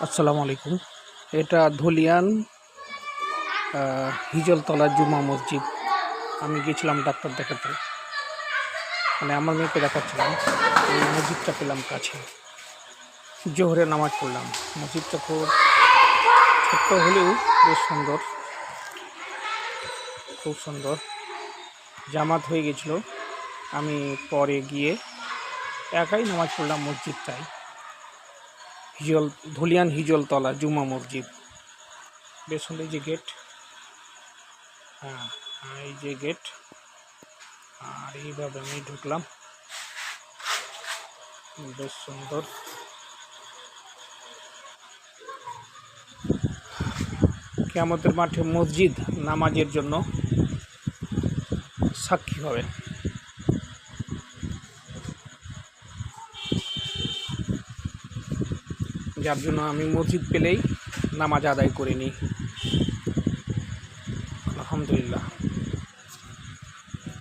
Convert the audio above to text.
আসসালামু আলাইকুম। এটা ধুলিয়ান হিজলতলা জুমা মসজিদ। আমি গিয়েছিলাম ডাক্তার দেখাতে, মানে আমার মেয়েকে দেখাচ্ছিলাম। এই মসজিদটা পেলাম কাছে, জোহরে নামাজ পড়লাম। মসজিদটা খুব ছোট্ট হলেও বেশ সুন্দর, খুব সুন্দর। জামাত হয়ে গেছিলো, আমি পরে গিয়ে একাই নামাজ পড়লাম মসজিদটায়। ধুলিয়ান হিজলতলা জুমা মসজিদ। বেশ সুন্দর। এই যে গেট, হ্যাঁ এই যে গেট, আর এইভাবে আমি ঢুকলাম। বেশ সুন্দর। কিয়ামতের মাঠে মসজিদ নামাজের জন্য সাক্ষী হবে। যার জন্য আমি মসজিদ পেলেই নামাজ আদায় করে নিই। আলহামদুলিল্লাহ।